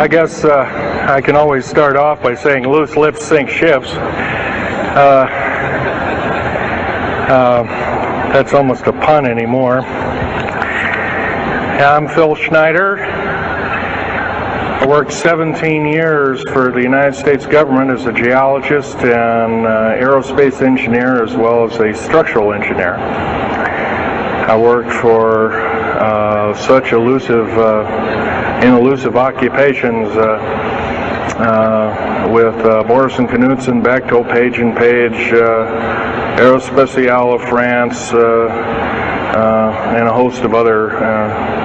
I guess I can always start off by saying loose lips sink ships. That's almost a pun anymore. I'm Phil Schneider. I worked 17 years for the United States government as a geologist and aerospace engineer, as well as a structural engineer. I worked for such elusive occupations with Morrison Knudsen, Bechtel, Page & Page, Aerospatiale of France, and a host of other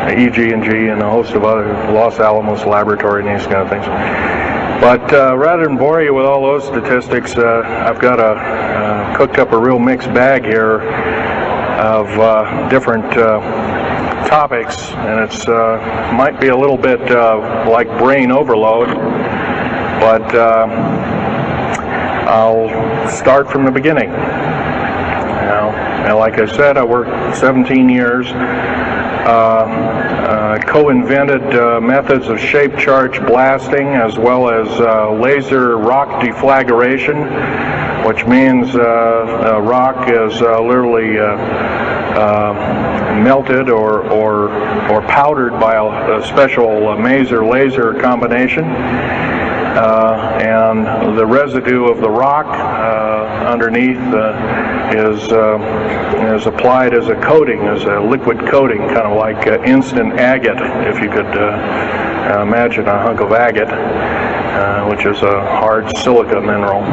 EG&G and a host of other Los Alamos Laboratory and these kind of things. But rather than bore you with all those statistics, I've got cooked up a real mixed bag here of different topics, and it's might be a little bit like brain overload, but I'll start from the beginning. Now, like I said, I worked 17 years, co-invented methods of shape charge blasting as well as laser rock deflagration, which means rock is literally melted or powdered by a special maser laser combination, and the residue of the rock underneath is applied as a coating, as a liquid coating, kind of like instant agate, if you could imagine a hunk of agate, which is a hard silica mineral,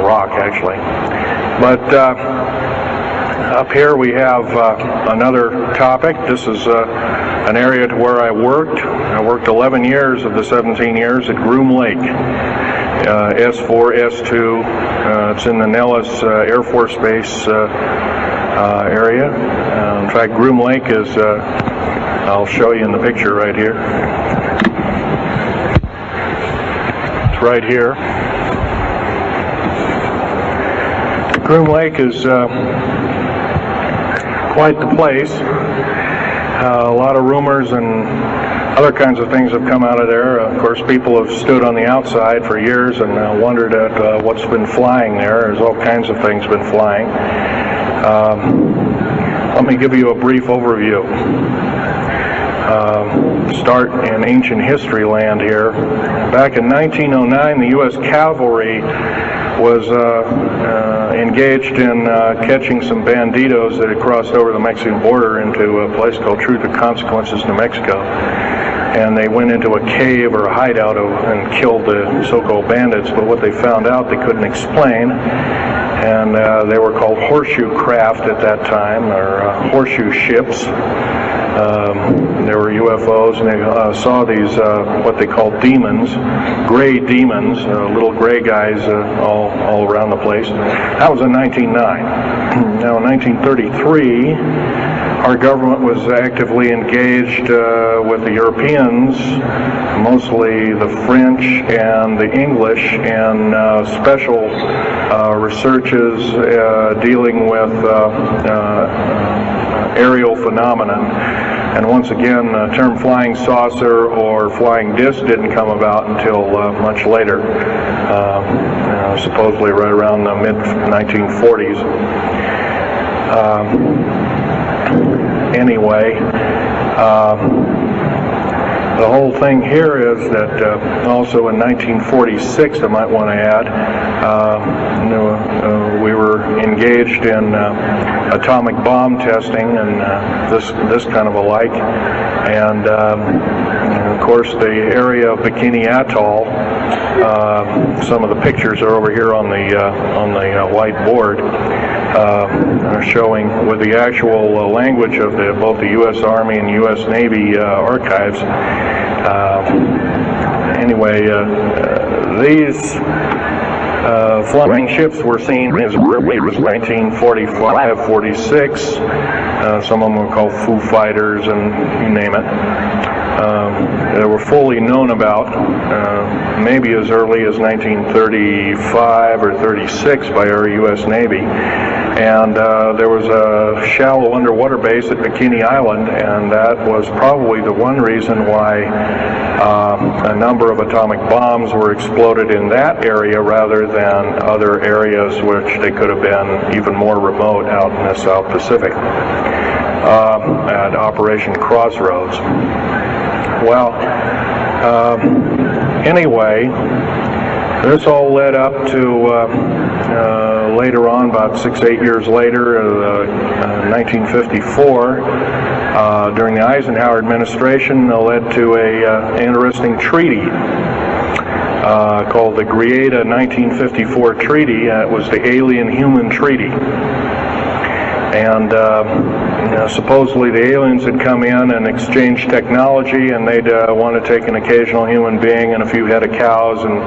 rock actually. But up here we have another topic. This is an area where I worked. I worked 11 years of the 17 years at Groom Lake, S4, S2. It's in the Nellis Air Force Base area. In fact, Groom Lake is, I'll show you in the picture right here. It's right here. Groom Lake is quite the place. A lot of rumors and other kinds of things have come out of there. Of course, people have stood on the outside for years and wondered at what's been flying there. There's all kinds of things been flying. Let me give you a brief overview. Start in ancient history land here. Back in 1909, the U.S. Cavalry was engaged in catching some banditos that had crossed over the Mexican border into a place called Truth or Consequences, New Mexico. And they went into a cave or a hideout and killed the so-called bandits, but what they found out they couldn't explain, and they were called horseshoe craft at that time, or horseshoe ships. There were UFOs, and they saw these, what they called demons, gray demons, little gray guys all around the place. That was in 1909. Now in 1933, our government was actively engaged with the Europeans, mostly the French and the English, in special researches dealing with aerial phenomenon. And once again, the term flying saucer or flying disc didn't come about until much later, supposedly right around the mid-1940s. Anyway, the whole thing here is that also in 1946, I might want to add, we were engaged in atomic bomb testing and this kind of a like, and of course the area of Bikini Atoll. Some of the pictures are over here on the white board. Are showing with the actual language of both the U.S. Army and U.S. Navy archives. Anyway, these flying ships were seen as early as 1945, 46. Some of them were called Foo Fighters, and you name it. that were fully known about, maybe as early as 1935 or 36 by our U.S. Navy. And there was a shallow underwater base at Bikini Island, and that was probably the one reason why a number of atomic bombs were exploded in that area rather than other areas which they could have been even more remote out in the South Pacific at Operation Crossroads. Well, anyway, this all led up to later on, about 6-8 years later, 1954, during the Eisenhower administration, led to an interesting treaty called the Greada 1954 Treaty. It was the Alien-Human Treaty. And supposedly the aliens had come in and exchanged technology, and they'd want to take an occasional human being and a few head of cows, and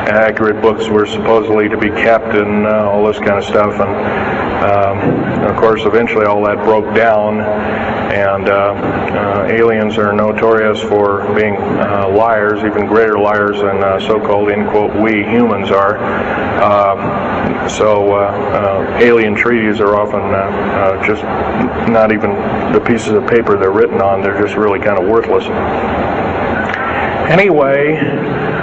accurate books were supposedly to be kept, and all this kind of stuff. And of course, eventually all that broke down, and aliens are notorious for being liars, even greater liars than so-called, in quote, we humans are. So alien treaties are often just not even the pieces of paper they're written on. They're just really kind of worthless. Anyway,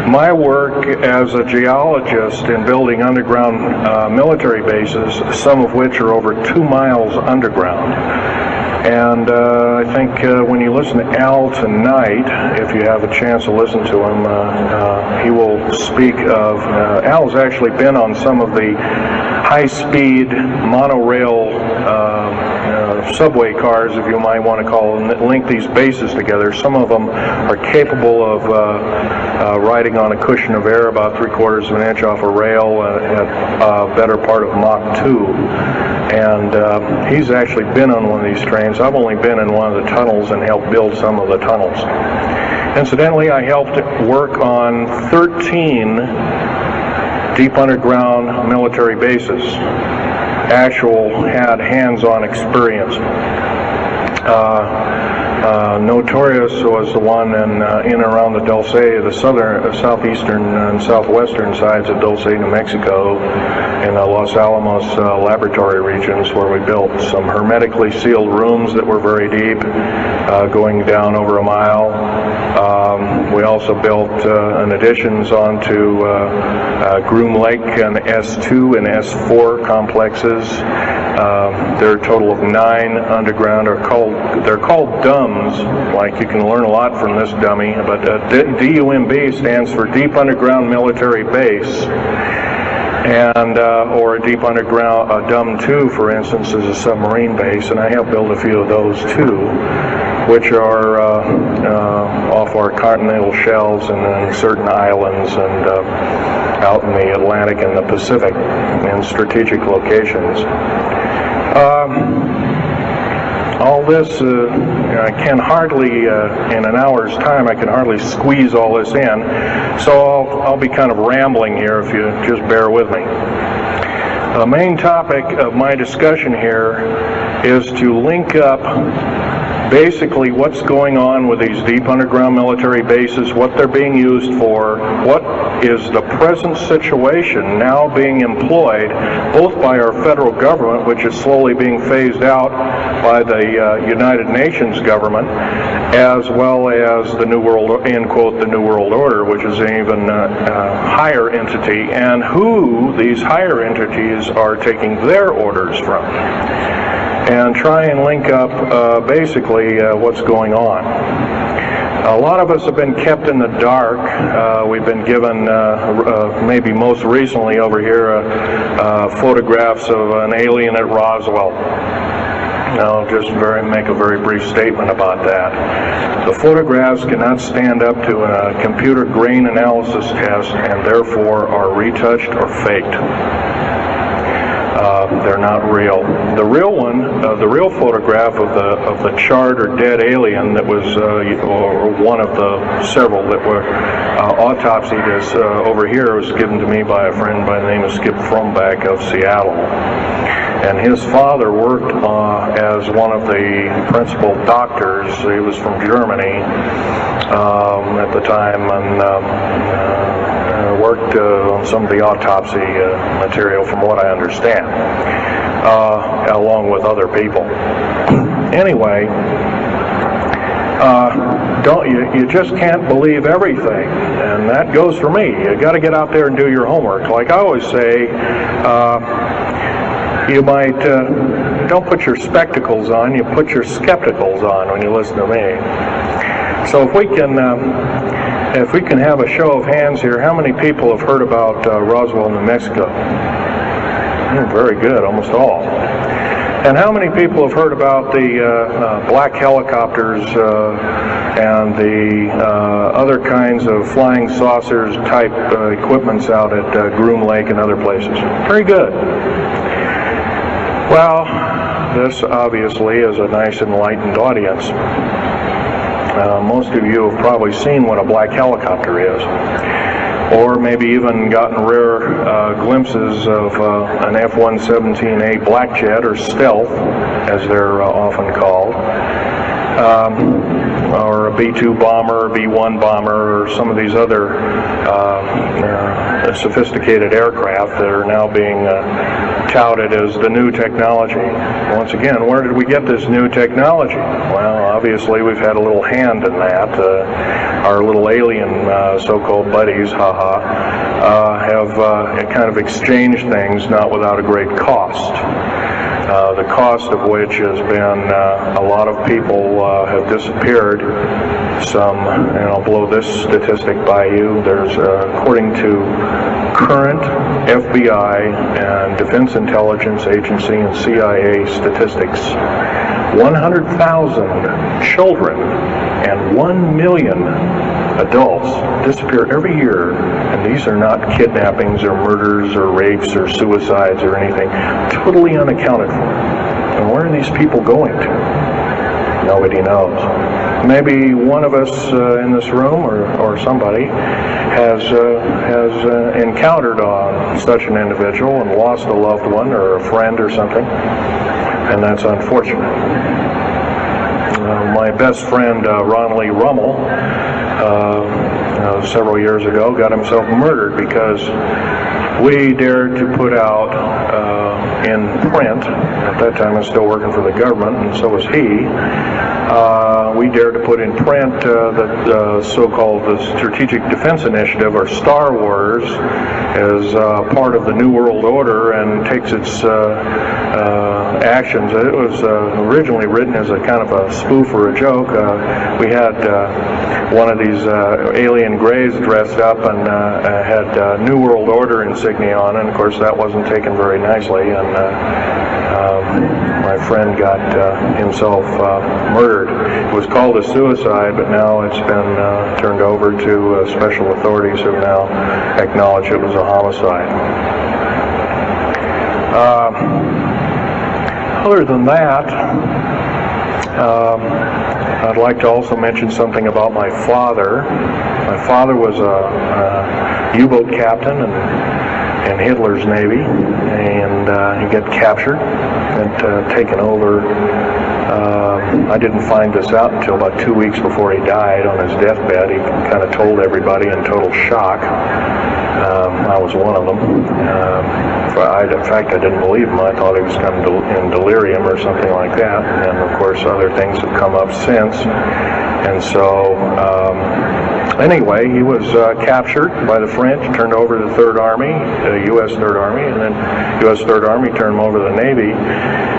my work as a geologist in building underground military bases, some of which are over 2 miles underground. And I think when you listen to Al tonight, if you have a chance to listen to him, he will speak of, Al's actually been on some of the high-speed monorail subway cars, if you might want to call them, that link these bases together. Some of them are capable of riding on a cushion of air about 3/4 of an inch off a rail at a better part of Mach 2. And he's actually been on one of these trains. I've only been in one of the tunnels and helped build some of the tunnels. Incidentally, I helped work on 13 deep underground military bases. Had hands-on experience. Notorious was the one in and around the Dulce, the southeastern and southwestern sides of Dulce, New Mexico, in the Los Alamos laboratory regions, where we built some hermetically sealed rooms that were very deep, going down over a mile. We also built additions onto Groom Lake and S2 and S4 complexes. There are a total of 9 underground. They're called DUMBs. Like, you can learn a lot from this dummy, but DUMB stands for Deep Underground Military Base. And or a deep underground, DUM-2, for instance, is a submarine base, and I have built a few of those too, which are off our continental shelves and in certain islands and out in the Atlantic and the Pacific in strategic locations. All this, I can hardly, in an hour's time, I can hardly squeeze all this in, so I'll be kind of rambling here if you just bear with me. The main topic of my discussion here is to link up basically what's going on with these deep underground military bases, what they're being used for, what is the present situation now being employed both by our federal government, which is slowly being phased out by the United Nations government, as well as the New World, end quote, the New World Order, which is an even higher entity, and who these higher entities are taking their orders from, and try and link up basically what's going on. A lot of us have been kept in the dark. We've been given, maybe most recently over here, photographs of an alien at Roswell. I'll just make a very brief statement about that. The photographs cannot stand up to a computer grain analysis test and therefore are retouched or faked. They're not real. The real one, the real photograph of the charred or dead alien that was, or one of the several that were autopsied, is over here, was given to me by a friend by the name of Skip Fromback of Seattle. And his father worked as one of the principal doctors. He was from Germany at the time, and worked on some of the autopsy material, from what I understand, along with other people. Anyway, you just can't believe everything, and that goes for me. You got to get out there and do your homework. Like I always say, you might don't put your spectacles on, you put your skepticals on when you listen to me. So if we can have a show of hands here, how many people have heard about Roswell, New Mexico? Very good, almost all. And how many people have heard about the black helicopters and the other kinds of flying saucers type equipments out at Groom Lake and other places? Very good. Well, this obviously is a nice enlightened audience. Most of you have probably seen what a black helicopter is, or maybe even gotten rare glimpses of an F-117A Black Jet, or Stealth, as they're often called, or a B-2 bomber, B-1 bomber, or some of these other sophisticated aircraft that are now being touted as the new technology. Once again, where did we get this new technology? Well, obviously we've had a little hand in that. Our little alien so-called buddies, have kind of exchanged things, not without a great cost. The cost of which has been a lot of people have disappeared. Some, and I'll blow this statistic by you, there's, according to current FBI and Defense Intelligence Agency and CIA statistics, 100,000 children and 1 million adults disappear every year, and these are not kidnappings or murders or rapes or suicides or anything, totally unaccounted for. And where are these people going to? Nobody knows. Maybe one of us in this room, or somebody, has encountered such an individual and lost a loved one or a friend or something, and that's unfortunate. My best friend, Ron Lee Rummel, several years ago, got himself murdered because we dared to put out in print, at that time I was still working for the government, and so was he, we dared to put in print the so-called the Strategic Defense Initiative, or Star Wars, as part of the New World Order, and takes its actions. It was originally written as a kind of a spoof or a joke. We had one of these alien greys dressed up and had New World Order insignia on, and of course that wasn't taken very nicely, and my friend got himself murdered. It was called a suicide, but now it's been turned over to special authorities who now acknowledge it was a homicide. Other than that, I'd like to also mention something about my father. My father was a U-boat captain in Hitler's Navy, and he got captured and taken over. I didn't find this out until about 2 weeks before he died. On his deathbed, he kind of told everybody in total shock. I was one of them. In fact, I didn't believe him. I thought he was kind of in delirium or something like that. And of course, other things have come up since. And so, anyway, he was captured by the French, turned over to the Third Army, the U.S. Third Army, and then U.S. Third Army turned him over to the Navy.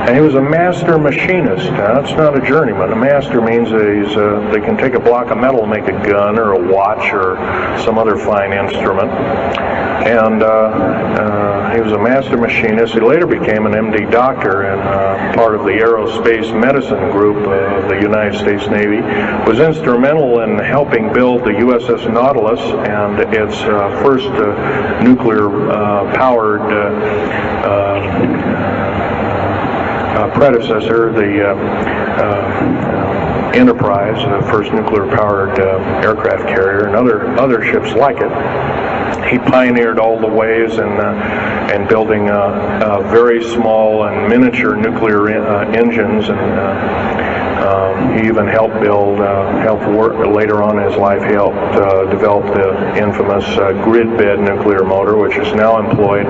And he was a master machinist. Now, that's not a journeyman. A master means they can take a block of metal and make a gun or a watch or some other fine instrument. And he was a master machinist. He later became an MD doctor and part of the aerospace medicine group of the United States Navy. Was instrumental in helping build the USS Nautilus and its first nuclear-powered predecessor, the Enterprise, the first nuclear-powered aircraft carrier, and other ships like it. He pioneered all the ways in building very small and miniature nuclear engines, and he even helped work later on in his life. He helped develop the infamous grid bed nuclear motor, which is now employed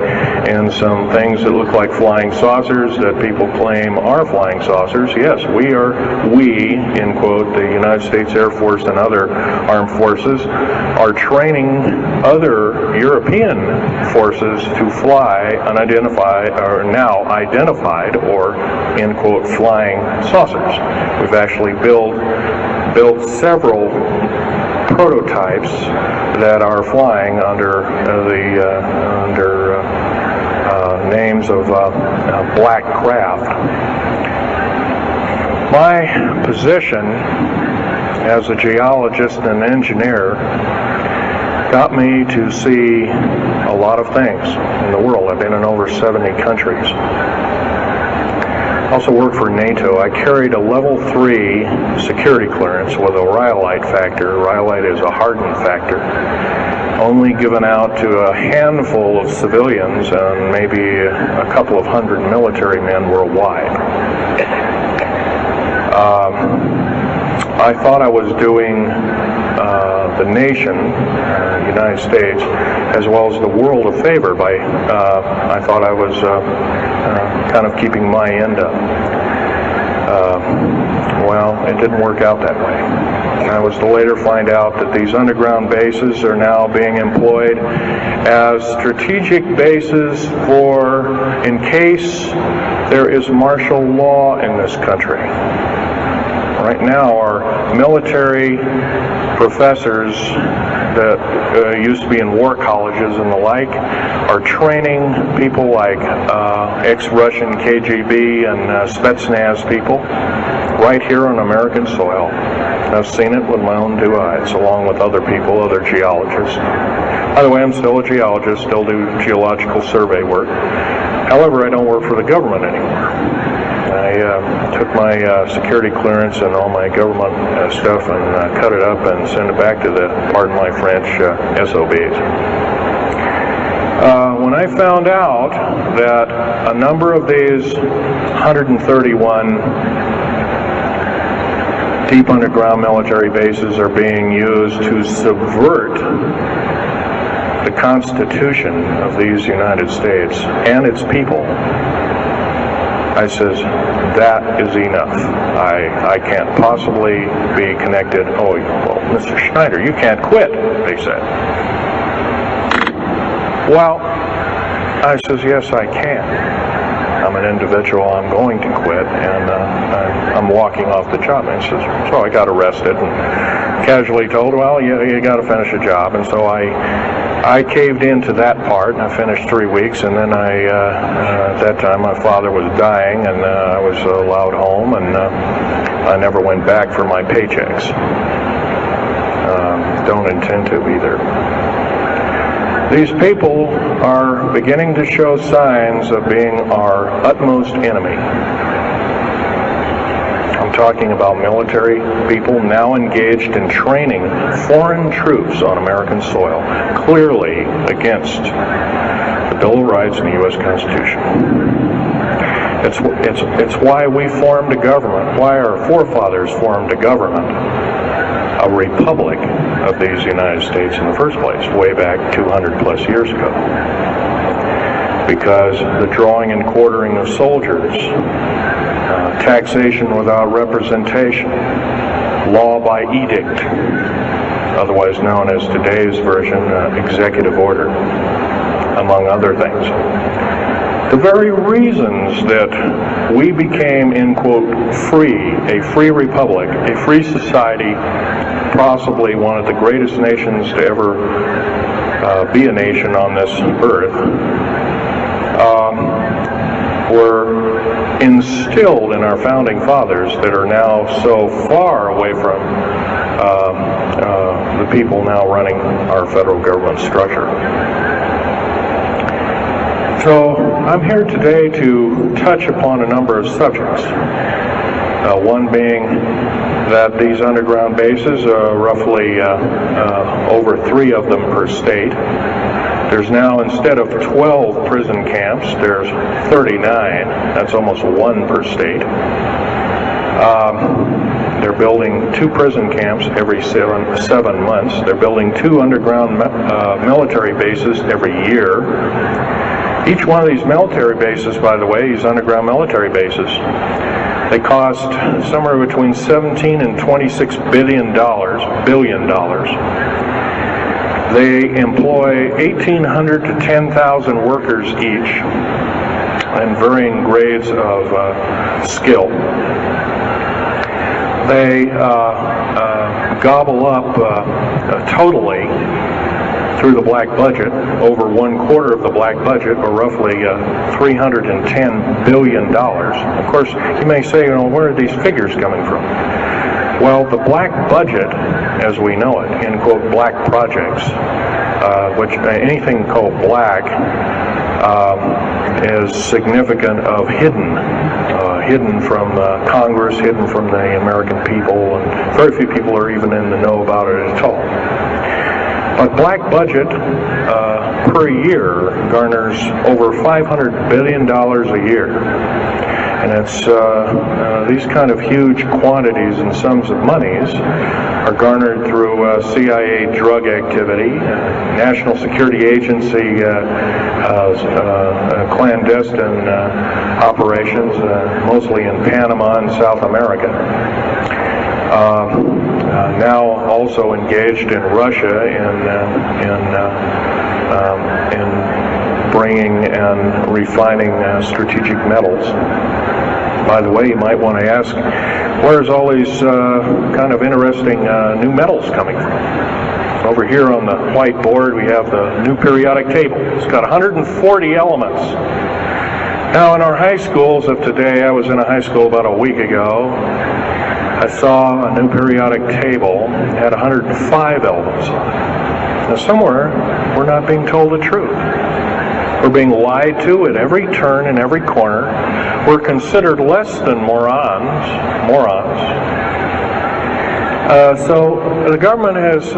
in some things that look like flying saucers that people claim are flying saucers. Yes, we, in quote, the United States Air Force and other armed forces, are training other European forces to fly unidentified, or now identified, or, in quote, flying saucers. We've actually built several prototypes that are flying under names of black craft. My position as a geologist and engineer got me to see a lot of things in the world. I've been in over 70 countries. I also worked for NATO. I carried a level 3 security clearance with a rhyolite factor. Rhyolite is a hardened factor, only given out to a handful of civilians and maybe a couple of hundred military men worldwide. I thought I was doing the nation, United States, as well as the world a favor by, I thought I was kind of keeping my end up. Well, it didn't work out that way. I was to later find out that these underground bases are now being employed as strategic bases for, in case there is martial law in this country. Right now, our military professors that used to be in war colleges and the like are training people like ex-Russian KGB and Spetsnaz people right here on American soil. I've seen it with my own 2 eyes, along with other people, other geologists. By the way, I'm still a geologist, still do geological survey work. However, I don't work for the government anymore. I took my security clearance and all my government stuff and cut it up and sent it back to the, pardon my French, SOBs. When I found out that a number of these 131 deep underground military bases are being used to subvert the Constitution of these United States and its people, I says, that is enough. I can't possibly be connected. Oh, well, Mr. Schneider, you can't quit, they said. Well, I says, yes, I can. I'm an individual, I'm going to quit, and I'm walking off the job. And he says, so I got arrested and casually told, well, you got to finish a job. And so I caved into that part, and I finished 3 weeks, and then at that time my father was dying, and I was allowed home, and I never went back for my paychecks. Don't intend to either. These people are beginning to show signs of being our utmost enemy. I'm talking about military people now engaged in training foreign troops on American soil, clearly against the Bill of Rights and the U.S. Constitution. It's why we formed a government, why our forefathers formed a government, a republic of these United States in the first place, way back 200 plus years ago. Because the drawing and quartering of soldiers, taxation without representation, law by edict, otherwise known as today's version, executive order, among other things. The very reasons that we became, in quote, free, a free republic, a free society, possibly one of the greatest nations to ever be a nation on this earth, were instilled in our founding fathers that are now so far away from the people now running our federal government structure. So I'm here today to touch upon a number of subjects. One being that these underground bases, roughly over 3 of them per state. There's now, instead of 12 prison camps, there's 39. That's almost 1 per state. They're building 2 prison camps every 7 months. They're building 2 underground military bases every year. Each one of these military bases, by the way, these underground military bases, they cost somewhere between $17 and $26 billion. They employ 1,800 to 10,000 workers each in varying grades of skill. They gobble up totally through the black budget, over 1/4 of the black budget, or roughly $310 billion. Of course, you may say, where are these figures coming from? Well, the black budget, as we know it, in quote, black projects, which anything called black is significant of hidden from Congress, hidden from the American people, and very few people are even in the know about it at all. But black budget per year garners over $500 billion a year. And it's these kind of huge quantities and sums of monies are garnered through CIA drug activity, National Security Agency clandestine operations, mostly in Panama and South America. Now also engaged in Russia in bringing and refining strategic metals. By the way, you might want to ask, where's all these kind of interesting new metals coming from? Over here on the whiteboard we have the new periodic table. It's got 140 elements. Now in our high schools of today, I was in a high school about a week ago, I saw a new periodic table had 105 elements on it. Now somewhere we're not being told the truth. We're being lied to at every turn and every corner. We're considered less than morons. So the government has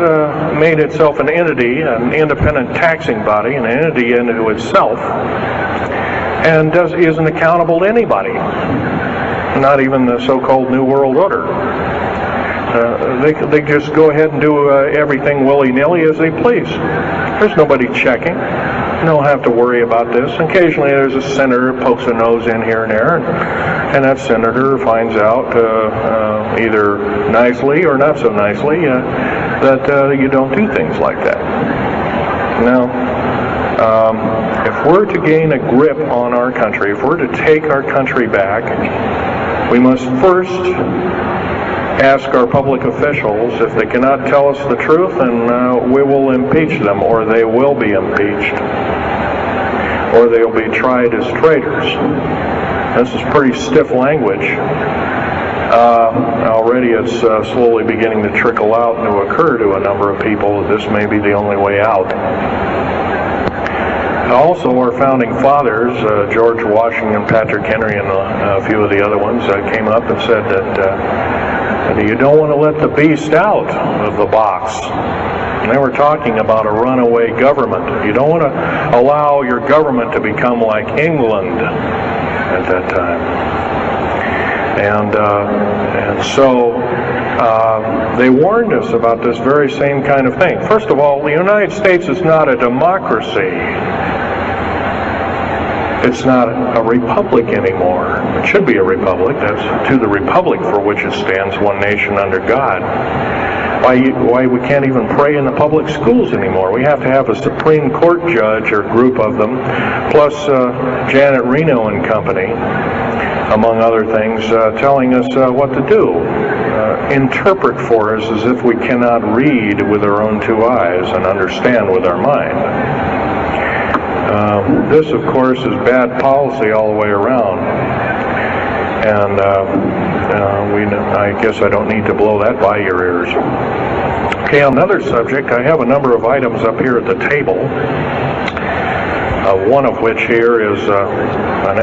made itself an entity, an independent taxing body, an entity into itself, and isn't accountable to anybody. Not even the so-called New World Order. They just go ahead and do everything willy-nilly as they please. There's nobody checking. You don't have to worry about this. Occasionally there's a senator who pokes a nose in here and there, and that senator finds out either nicely or not so nicely that you don't do things like that. Now, if we're to gain a grip on our country, if we're to take our country back, we must first ask our public officials if they cannot tell us the truth, and we will impeach them, or they will be impeached, or they'll be tried as traitors. This is pretty stiff language. Already it's slowly beginning to trickle out and to occur to a number of people that this may be the only way out. Also, our founding fathers, George Washington, Patrick Henry, and a few of the other ones, came up and said that you don't want to let the beast out of the box. And they were talking about a runaway government. You don't want to allow your government to become like England at that time. And so they warned us about this very same kind of thing. First of all, the United States is not a democracy. It's not a republic anymore. It should be a republic. That's to the republic for which it stands, one nation under God. Why we can't even pray in the public schools anymore. We have to have a Supreme Court judge or group of them, plus Janet Reno and company, among other things, telling us what to do. Interpret for us as if we cannot read with our own 2 eyes and understand with our mind. This, of course, is bad policy all the way around, and I guess I don't need to blow that by your ears. Okay, on another subject, I have a number of items up here at the table. one of which here is, I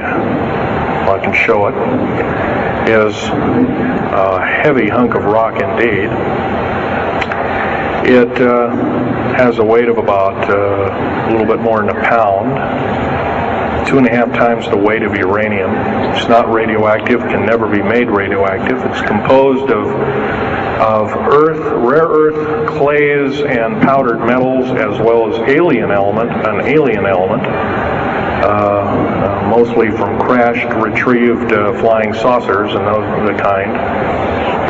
can show it, is a heavy hunk of rock indeed. It has a weight of about a little bit more than a pound, 2.5 times the weight of uranium. It's not radioactive, can never be made radioactive. It's composed of earth, rare earth, clays, and powdered metals, as well as an alien element, mostly from crashed, retrieved flying saucers and those of the kind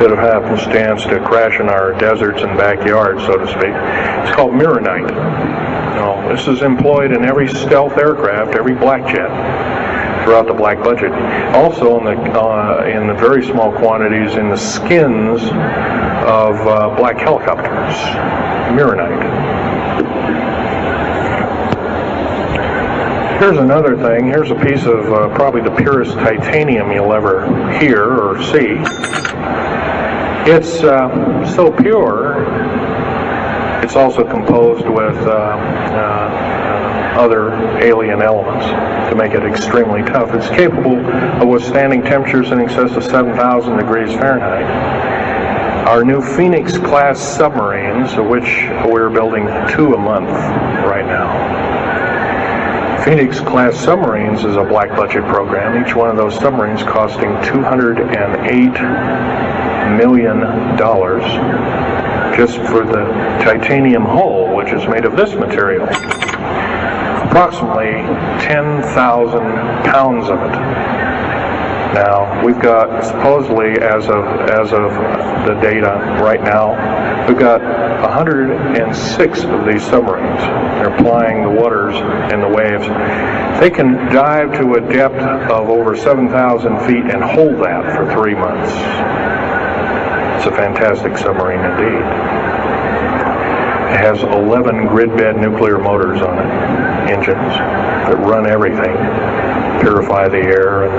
that have happenstance to crash in our deserts and backyards, so to speak. It's called mironite. This is employed in every stealth aircraft, every black jet, throughout the black budget. Also in the very small quantities in the skins of black helicopters. Mironite. Here's another thing. Here's a piece of probably the purest titanium you'll ever hear or see. It's so pure, it's also composed with other alien elements to make it extremely tough. It's capable of withstanding temperatures in excess of 7,000 degrees Fahrenheit. Our new Phoenix-class submarines, of which we're building 2 a month right now. Phoenix-class submarines is a black budget program. Each one of those submarines costing $208 million just for the titanium hull, which is made of this material. Approximately 10,000 pounds of it. Now, we've got, supposedly, as of the data right now, we've got 106 of these submarines. They're plying the waters and the waves. They can dive to a depth of over 7,000 feet and hold that for 3 months. It's a fantastic submarine indeed. It has 11 grid-bed nuclear motors on it, engines that run everything, purify the air. And,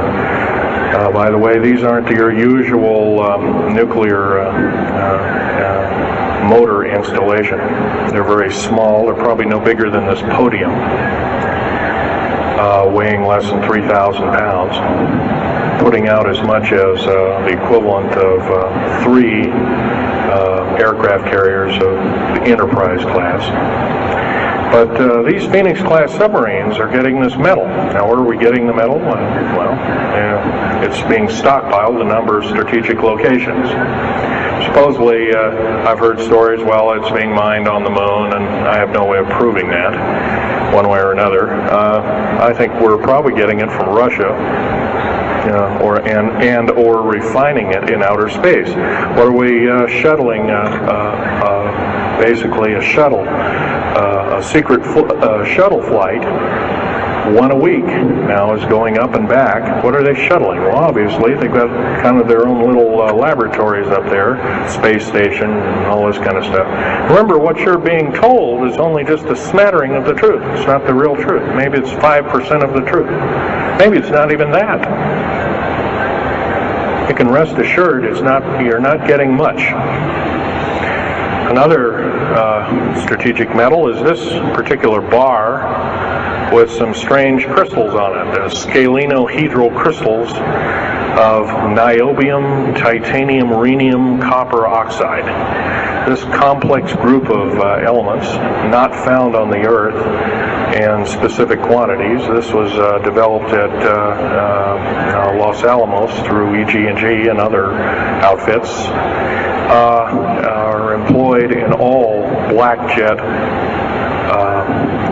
by the way, these aren't your usual nuclear motor installation. They're very small. They're probably no bigger than this podium, weighing less than 3,000 pounds, putting out as much as the equivalent of 3 aircraft carriers of the Enterprise class. But these Phoenix-class submarines are getting this metal. Now, where are we getting the metal? It's being stockpiled in a number of strategic locations. Supposedly, I've heard stories, it's being mined on the moon, and I have no way of proving that, one way or another. I think we're probably getting it from Russia, or refining it in outer space. What are we shuttling? Basically, a shuttle, a secret shuttle flight. 1 a week now is going up and back. What are they shuttling? Well, obviously, they've got kind of their own little laboratories up there, space station, and all this kind of stuff. Remember, what you're being told is only just a smattering of the truth. It's not the real truth. Maybe it's 5% of the truth. Maybe it's not even that. You can rest assured you're not getting much. Another strategic metal is this particular bar with some strange crystals on it, scalenohedral crystals of niobium, titanium, rhenium, copper oxide. This complex group of elements, not found on the Earth in specific quantities. This was developed at Los Alamos through EG&G and other outfits, are employed in all black jet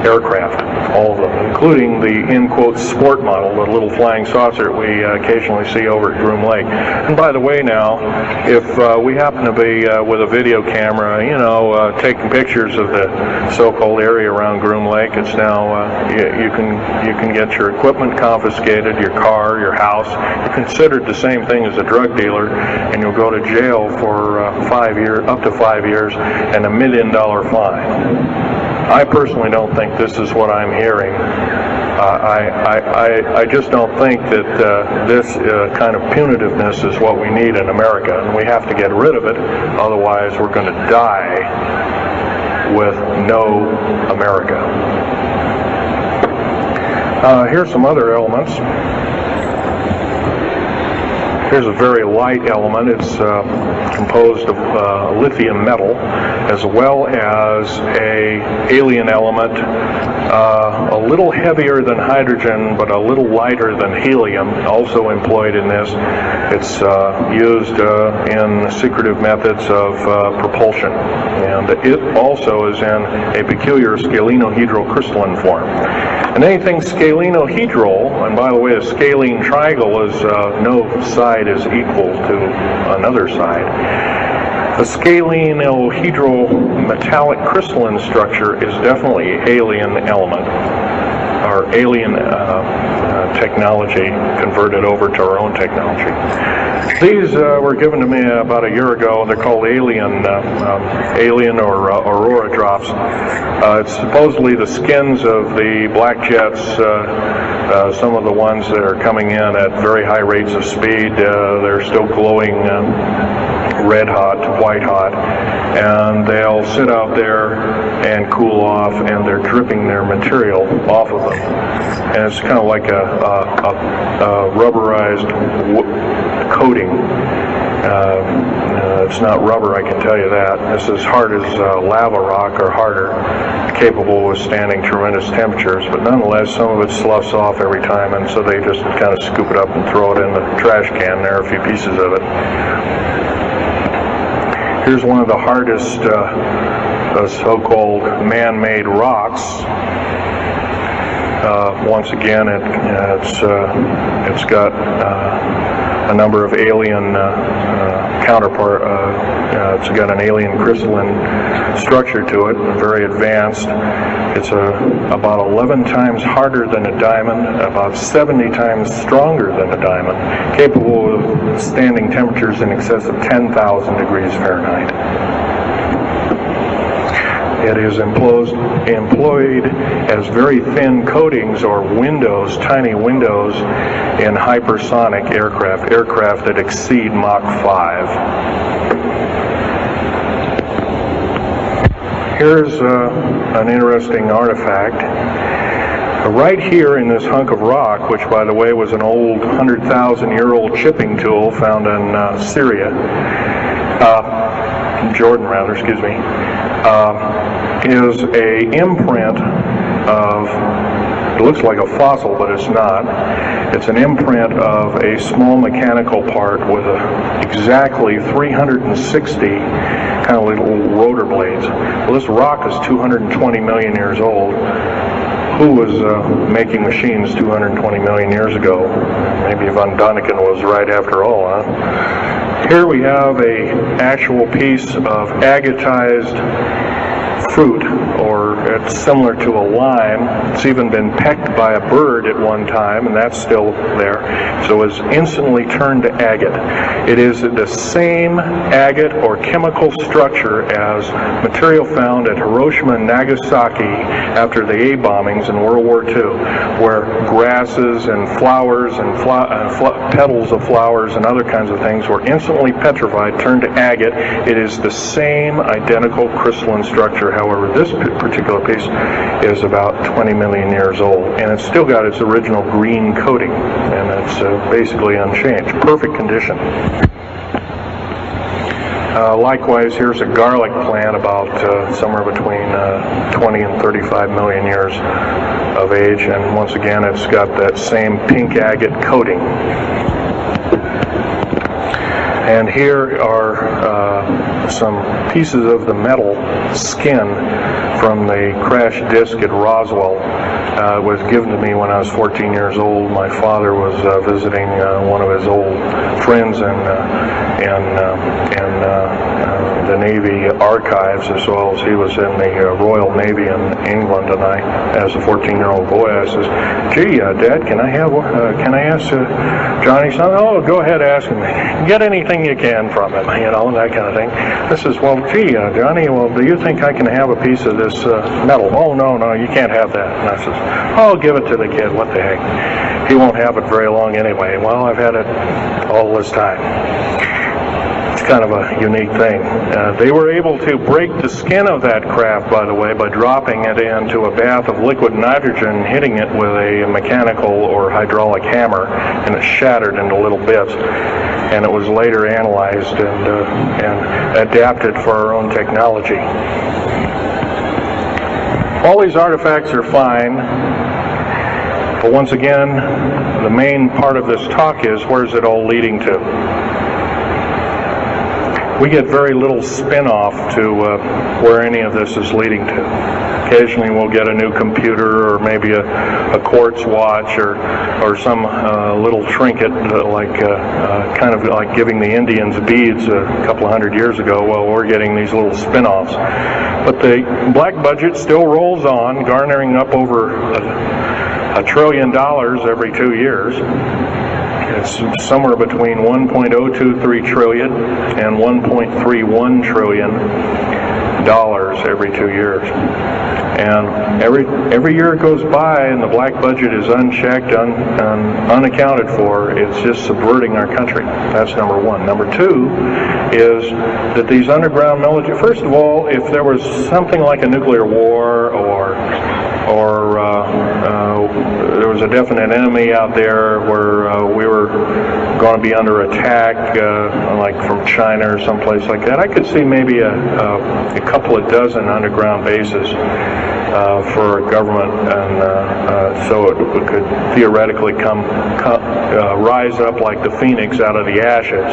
aircraft, all of them, including the, in quotes, sport model, the little flying saucer we occasionally see over at Groom Lake. And by the way now, if we happen to be with a video camera, taking pictures of the so-called area around Groom Lake, it's now, you can get your equipment confiscated, your car, your house. You're considered the same thing as a drug dealer, and you'll go to jail for 5 years, up to 5 years, and $1 million fine. I personally don't think this is what I'm hearing. I just don't think that this kind of punitiveness is what we need in America, and we have to get rid of it. Otherwise, we're going to die with no America. Here's some other elements. Here's a very light element. It's composed of lithium metal, as well as a alien element, a little heavier than hydrogen, but a little lighter than helium, also employed in this. It's used in secretive methods of propulsion, and it also is in a peculiar scalenohedral crystalline form. And anything scalenohedral, and by the way, a scalene triangle is no side is equal to another side. The scalenohedral metallic crystalline structure is definitely alien element, or alien technology converted over to our own technology. These were given to me about a year ago. They're called alien or aurora drops. It's supposedly the skins of the black jets, some of the ones that are coming in at very high rates of speed. They're still glowing red hot to white hot, and they'll sit out there and cool off, and they're dripping their material off of them. And it's kind of like a rubberized coating. It's not rubber, I can tell you that. It's as hard as lava rock or harder, capable of withstanding tremendous temperatures, but nonetheless some of it sloughs off every time, and so they just kind of scoop it up and throw it in the trash can. There are a few pieces of it. Here's one of the hardest so-called man-made rocks. Once again, it's got a number of alien counterpart. It's got an alien crystalline structure to it, very advanced. It's about 11 times harder than a diamond, about 70 times stronger than a diamond, capable of standing temperatures in excess of 10,000 degrees Fahrenheit. It is employed as very thin coatings or windows, tiny windows, in hypersonic aircraft that exceed Mach 5. Here's an interesting artifact. Right here in this hunk of rock, which by the way was an old 100,000-year-old chipping tool found in Jordan rather, excuse me, is a imprint of, it looks like a fossil, but it's not. It's an imprint of a small mechanical part with exactly 360 kind of little rotor blades. Well, this rock is 220 million years old. Who was making machines 220 million years ago? Maybe Von Däniken was right after all, huh? Here we have an actual piece of agatized fruit, or it's similar to a lime. It's even been pecked by a bird at one time, and that's still there. So it's instantly turned to agate. It is the same agate or chemical structure as material found at Hiroshima and Nagasaki after the A bombings in World War II, where grasses and flowers and petals of flowers and other kinds of things were instantly petrified, turned to agate. It is the same identical crystalline structure. However, this particular piece is about 20 million years old, and it's still got its original green coating, and it's basically unchanged. Perfect condition. Likewise, here's a garlic plant about somewhere between 20 and 35 million years of age, and once again it's got that same pink agate coating. And here are some pieces of the metal skin from the crash disk at Roswell. It was given to me when I was 14 years old. My father was visiting one of his old friends in the Navy archives, as well as he was in the Royal Navy in England. And I, as a 14-year-old boy, I says, "Gee, Dad, can I ask Johnny something?" "Oh, go ahead, ask him. Get anything you can from him," you know, that kind of thing. I says, "Well, gee, Johnny, well, do you think I can have a piece of this metal?" "Oh, no, you can't have that." And I says, "Oh, give it to the kid. What the heck? He won't have it very long anyway." Well, I've had it all this time. It's kind of a unique thing. They were able to break the skin of that craft, by the way, by dropping it into a bath of liquid nitrogen, hitting it with a mechanical or hydraulic hammer, and it shattered into little bits. And it was later analyzed and adapted for our own technology. All these artifacts are fine, but once again, the main part of this talk is, where's it all leading to? We get very little spin-off to where any of this is leading to. Occasionally we'll get a new computer or maybe a quartz watch or some little trinket kind of like giving the Indians beads a couple of hundred years ago. Well, we're getting these little spin-offs. But the black budget still rolls on, garnering up over $1 trillion every 2 years. It's somewhere between 1.023 trillion and 1.31 trillion dollars every 2 years. And every year it goes by and the black budget is unchecked, unaccounted for. It's just subverting our country. That's number one. Number two is that these underground military, first of all, if there was something like a nuclear war or there was a definite enemy out there where we were going to be under attack, like from China or someplace like that, I could see maybe a couple of dozen underground bases for a government, and so it could theoretically rise up like the phoenix out of the ashes.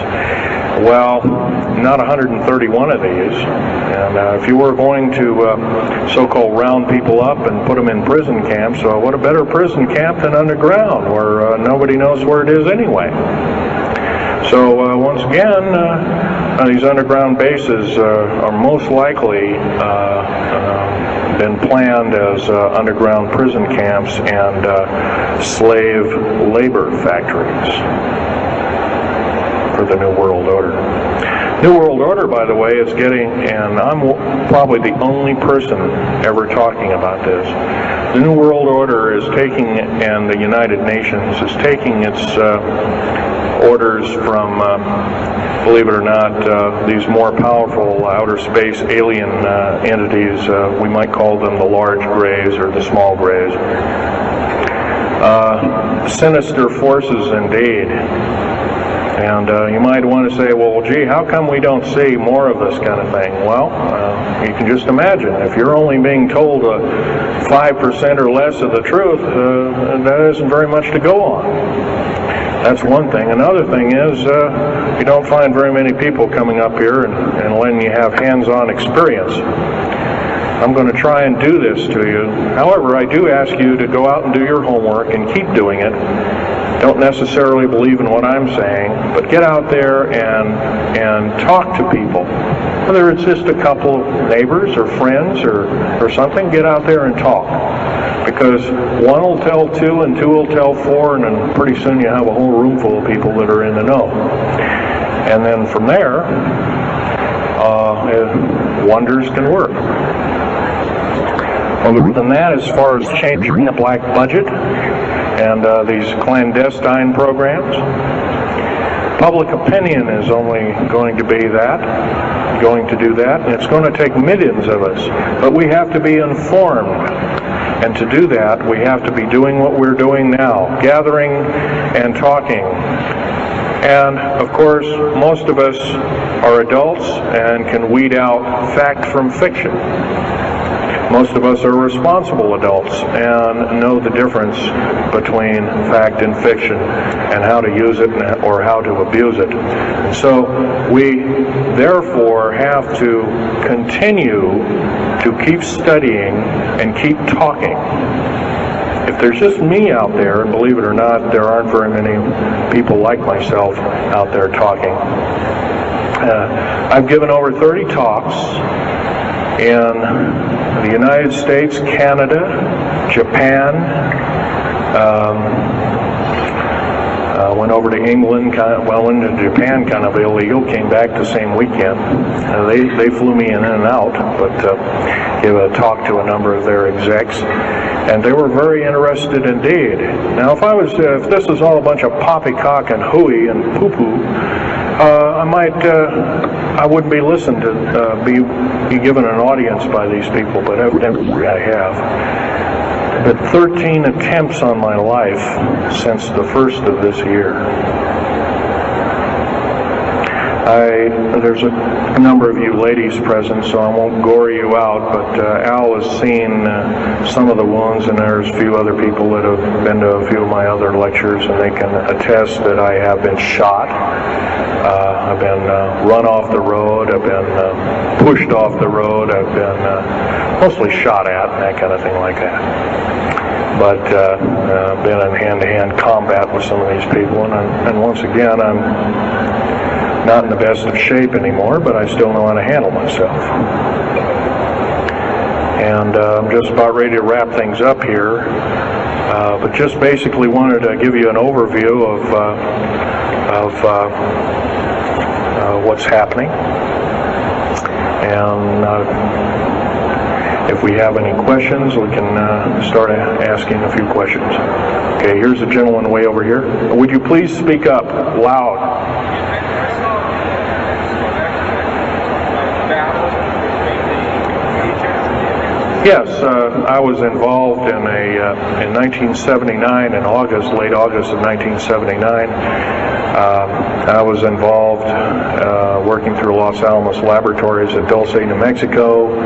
Well, not 131 of these, and if you were going to so-called round people up and put them in prison camps, what a better prison camp than underground, where nobody knows where it is anyway. So once again, these underground bases are most likely been planned as underground prison camps and slave labor factories for the New World Order. New World Order, by the way, is getting, and I'm probably the only person ever talking about this, the New World Order is taking, and the United Nations is taking its orders from, believe it or not, these more powerful outer space alien entities. We might call them the large grays or the small grays. Sinister forces indeed. And you might want to say, well, gee, how come we don't see more of this kind of thing? Well, you can just imagine. If you're only being told 5% or less of the truth, that isn't very much to go on. That's one thing. Another thing is you don't find very many people coming up here and letting you have hands-on experience. I'm going to try and do this to you. However, I do ask you to go out and do your homework and keep doing it. Don't necessarily believe in what I'm saying, but get out there and talk to people. Whether it's just a couple of neighbors or friends or something, get out there and talk. Because one will tell two and two will tell four, and then pretty soon you have a whole room full of people that are in the know. And then from there, wonders can work. Other than that, as far as changing the black budget and these clandestine programs, public opinion is only going to do that, and it's going to take millions of us. But we have to be informed, and to do that, we have to be doing what we're doing now, gathering and talking. And, of course, most of us are adults and can weed out fact from fiction. Most of us are responsible adults and know the difference between fact and fiction and how to use it or how to abuse it. So we therefore have to continue to keep studying and keep talking. If there's just me out there, and believe it or not, there aren't very many people like myself out there talking. I've given over 30 talks in the United States, Canada, Japan, went over to England, went to Japan kind of illegal, came back the same weekend. They flew me in and out, but gave a talk to a number of their execs, and they were very interested indeed. Now, if this was all a bunch of poppycock and hooey and poo-poo, I wouldn't be listened to, be given an audience by these people, but evidently I have. But 13 attempts on my life since the first of this year. There's a number of you ladies present, so I won't gore you out, but Al has seen some of the wounds, and there's a few other people that have been to a few of my other lectures, and they can attest that I have been shot. I've been run off the road, I've been pushed off the road, I've been mostly shot at, and that kind of thing like that. But been in hand-to-hand combat with some of these people, and once again, I'm not in the best of shape anymore, but I still know how to handle myself. And I'm just about ready to wrap things up here, but just basically wanted to give you an overview of what's happening. And if we have any questions, we can start asking a few questions. Okay, here's a gentleman way over here. Would you please speak up loud? Yes, I was involved in in 1979, in August, late August of 1979. I was involved working through Los Alamos Laboratories at Dulce, New Mexico,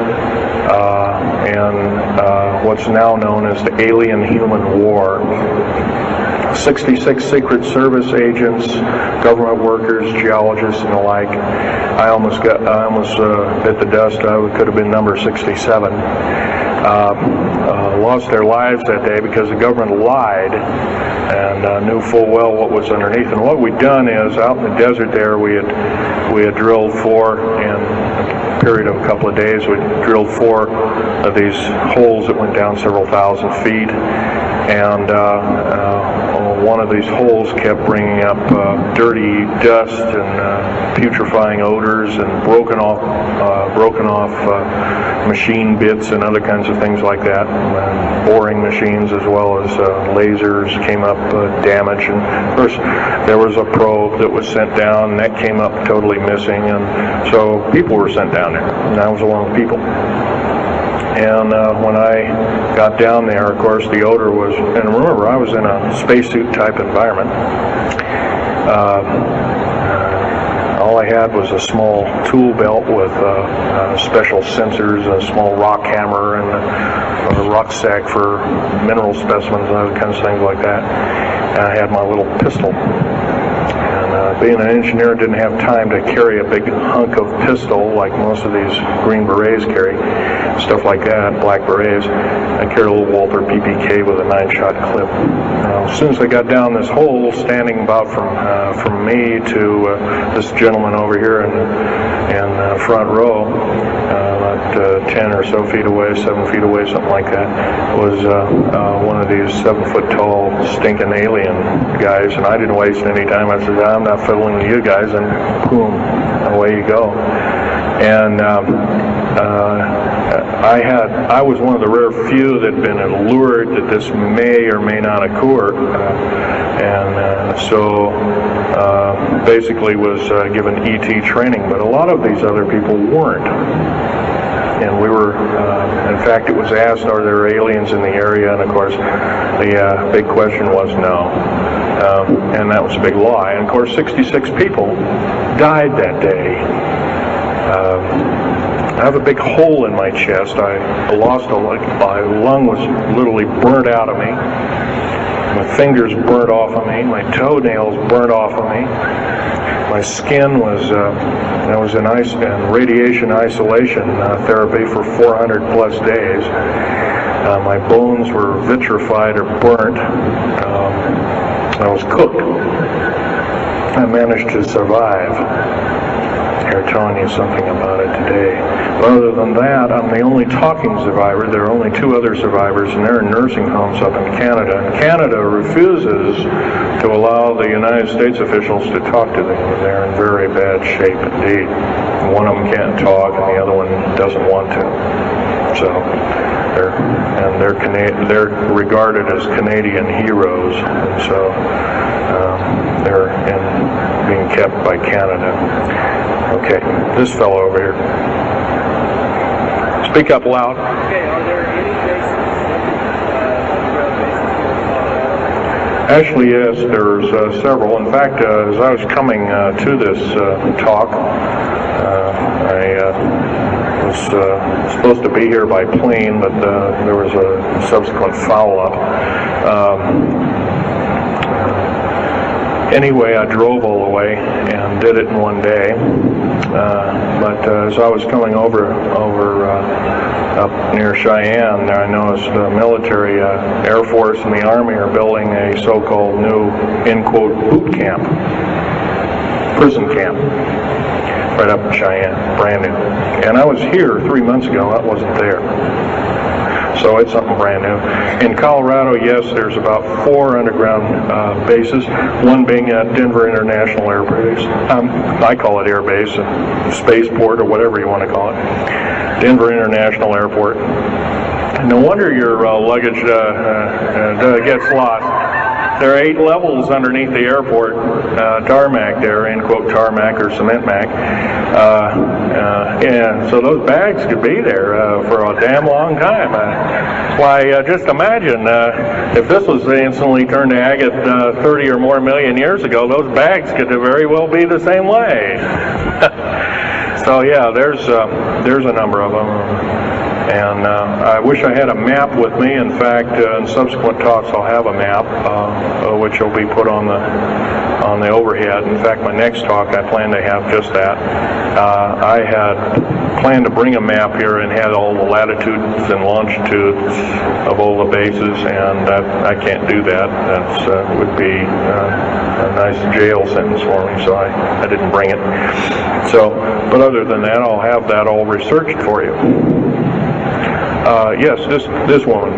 and what's now known as the Alien-Human War. 66 Secret Service agents, government workers, geologists, and the like. I almost bit the dust. I could have been number 67. Lost their lives that day because the government lied and knew full well what was underneath. And what we'd done is, out in the desert there, we had drilled in a period of a couple of days. We drilled 4 of these holes that went down several thousand feet, and one of these holes kept bringing up dirty dust and putrefying odors and broken off machine bits and other kinds of things like that. And boring machines as well as lasers came up damaged. And of course, there was a probe that was sent down, and that came up totally missing. And so people were sent down there, and I was one of the people. And when I got down there, of course, the odor was, and remember, I was in a spacesuit type environment. All I had was a small tool belt with special sensors, a small rock hammer, and a rucksack for mineral specimens and other kinds of things like that. And I had my little pistol. Being an engineer, didn't have time to carry a big hunk of pistol like most of these Green Berets carry, stuff like that, black berets. I carried a little Walther PPK with a 9-shot clip. As soon as I got down this hole, standing about from me to this gentleman over here in front row, about 10 or so feet away, 7 feet away, something like that, was one of these 7-foot-tall stinking alien guys, and I didn't waste any time. I said, I'm not fiddling with you guys, and boom, away you go. And I was one of the rare few that had been allured that this may or may not occur, and so basically was given ET training, but a lot of these other people weren't. And we were, in fact, it was asked, are there aliens in the area? And of course, the big question was no. And that was a big lie. And of course, 66 people died that day. I have a big hole in my chest. I lost my lung was literally burnt out of me. My fingers burnt off of me. My toenails burnt off of me. My skin was, I was in radiation isolation therapy for 400 plus days. My bones were vitrified or burnt. I was cooked. I managed to survive. Here, telling you something about it today. But other than that, I'm the only talking survivor. There are only 2 other survivors, and they're in nursing homes up in Canada. And Canada refuses to allow the United States officials to talk to them. They're in very bad shape indeed. One of them can't talk, and the other one doesn't want to. So They're regarded as Canadian heroes, and so they're being kept by Canada. Okay, this fellow over here. Speak up loud. Okay, are there any bases? Actually, yes, there's several. In fact, as I was coming to this talk, I was supposed to be here by plane, but there was a subsequent foul-up. Anyway, I drove all the way and did it in one day. But as I was coming over up near Cheyenne, I noticed the military, Air Force and the Army are building a so-called new, in quote, boot camp, prison camp, right up in Cheyenne, brand new. And I was here 3 months ago, I wasn't there. So it's something brand new. In Colorado, yes, there's about 4 underground bases, one being at Denver International Air Base. I call it Air Base, spaceport, or whatever you want to call it. Denver International Airport. No wonder your luggage gets lost. There are 8 levels underneath the airport, tarmac there, end quote tarmac or cement mac. And so those bags could be there for a damn long time. Why, just imagine if this was instantly turned to agate 30 or more million years ago, those bags could very well be the same way. So yeah, there's a number of them. And I wish I had a map with me. In fact, in subsequent talks, I'll have a map, which will be put on the overhead. In fact, my next talk, I plan to have just that. I had planned to bring a map here and had all the latitudes and longitudes of all the bases, and I can't do that. That would be a nice jail sentence for me, so I didn't bring it. So, but other than that, I'll have that all researched for you. Yes, this woman.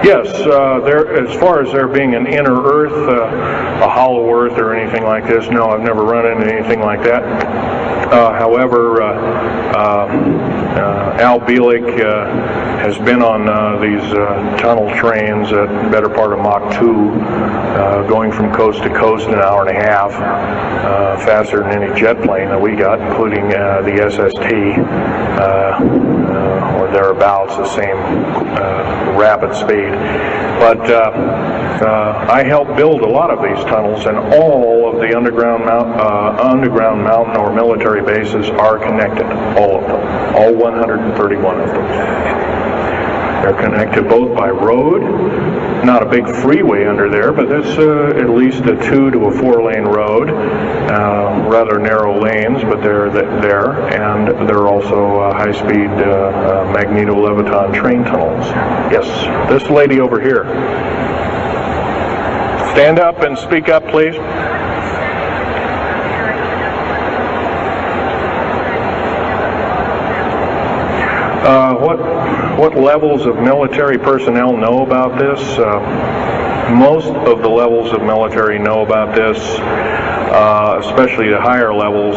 Yes, as far as there being an inner Earth, a hollow Earth, or anything like this, no, I've never run into anything like that. However, Al Bielek has been on these tunnel trains at the better part of Mach 2, going from coast to coast in an hour and a half, faster than any jet plane that we got, including the SST, or thereabouts, the same rapid speed. But I helped build a lot of these tunnels, and all of the underground mountain or military bases are connected, all of them, all 131 of them. They're connected both by road, not a big freeway under there, but it's at least a 2 to a 4 lane road, rather narrow lanes, but they're there, and there are also high-speed magneto-leviton train tunnels. Yes, this lady over here. Stand up and speak up, please. What levels of military personnel know about this? Most of the levels of military know about this, especially the higher levels,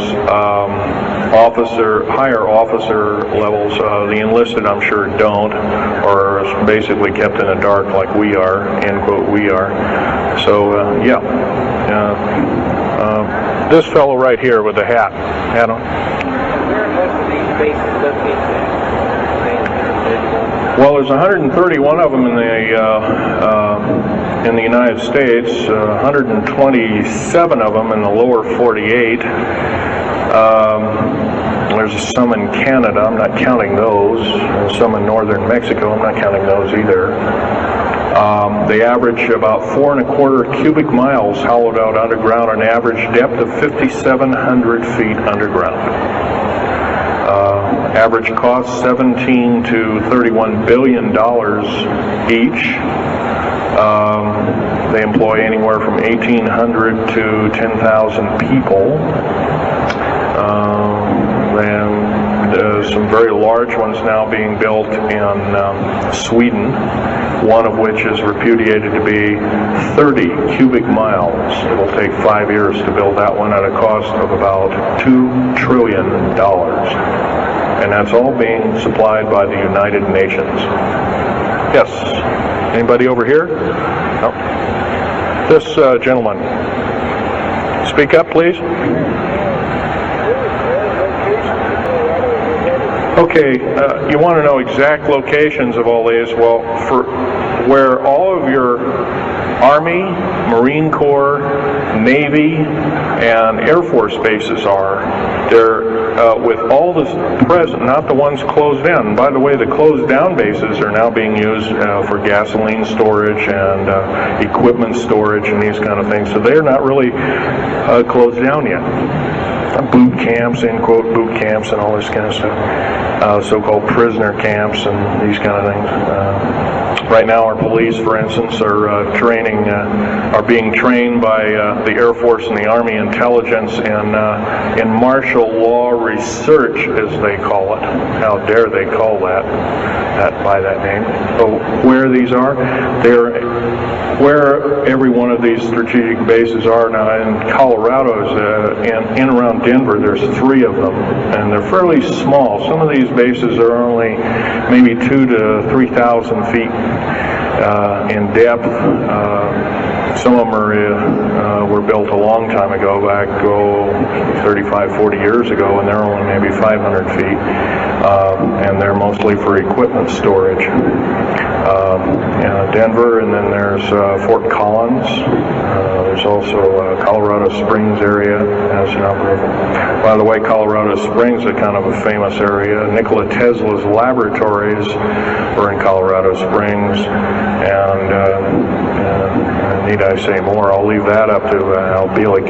higher officer levels. The enlisted, I'm sure, don't, or is basically kept in the dark like we are, end quote, we are. So, yeah. This fellow right here with the hat on. Where are most of these bases located? Well, there's 131 of them in the United States, 127 of them in the lower 48. There's some in Canada, I'm not counting those. There's some in northern Mexico, I'm not counting those either. They average about 4¼ cubic miles hollowed out underground, an average depth of 5,700 feet underground. Average cost $17 to $31 billion each. They employ anywhere from 1,800 to 10,000 people. And there's some very large ones now being built in Sweden, one of which is repudiated to be 30 cubic miles. It'll take 5 years to build that one at a cost of about $2 trillion. And that's all being supplied by the United Nations. Yes. Anybody over here? No. This gentleman. Speak up, please. Okay, you want to know exact locations of all these? Well, for where all of your Army, Marine Corps, Navy, and Air Force bases are, they're with all the present, not the ones closed down. By the way, the closed down bases are now being used for gasoline storage and equipment storage and these kind of things. So they're not really closed down yet. Boot camps, end quote, boot camps and all this kind of stuff. So-called prisoner camps and these kind of things. Right now, our police, for instance, are being trained by the Air Force and the Army intelligence in martial law research, as they call it. How dare they call that by that name? So where these are, where every one of these strategic bases are now. In Colorado, in around Denver, there's 3 of them, and they're fairly small. Some of these bases are only maybe 2,000 to 3,000 feet in depth. Some of them were built a long time ago, back 35, 40 years ago, and they're only maybe 500 feet, and they're mostly for equipment storage. Denver, and then there's Fort Collins. There's also Colorado Springs area has a number of them. By the way, Colorado Springs is kind of a famous area. Nikola Tesla's laboratories were in Colorado Springs, and need I say more? I'll leave that up to Al Bielek.